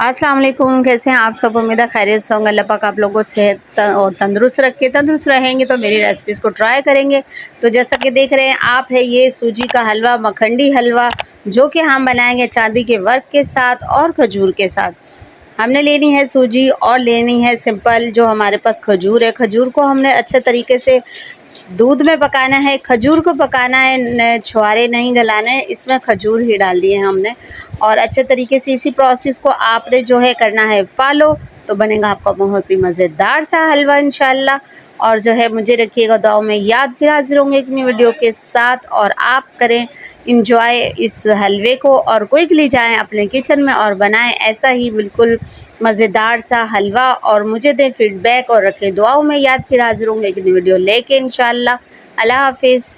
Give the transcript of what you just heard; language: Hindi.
अस्सलाम वालेकुम, कैसे हैं आप सब। उम्मीद है खैरियत से होंगे। अल्लाह पाक आप लोगों को सेहत और तंदुरुस्त रखे। तंदुरुस्त रहेंगे तो मेरी रेसिपीज़ को ट्राई करेंगे। तो जैसा कि देख रहे हैं आप, है ये सूजी का हलवा, मखंडी हलवा, जो कि हम बनाएंगे चांदी के वर्क के साथ और खजूर के साथ। हमने लेनी है सूजी और लेनी है सिंपल जो हमारे पास खजूर है। खजूर को हमने अच्छे तरीके से दूध में पकाना है, खजूर को पकाना है, छुहारे नहीं गलाना है, इसमें खजूर ही डाल दिए हैं हमने। और अच्छे तरीके से इसी प्रोसेस को आपने जो है करना है फॉलो, तो बनेगा आपका बहुत ही मज़ेदार सा हलवा इंशाल्लाह। और जो है मुझे रखिएगा दुआओं में याद। फिर हाजिर होंगे एक नई वीडियो के साथ, और आप करें इंजॉय इस हलवे को और क्विकली जाएं अपने किचन में और बनाएं ऐसा ही बिल्कुल मज़ेदार सा हलवा, और मुझे दें फीडबैक और रखें दुआओं में याद। फिर हाजिर होंगे एक नई वीडियो लेके इंशाल्लाह। अल्लाह हाफिज़।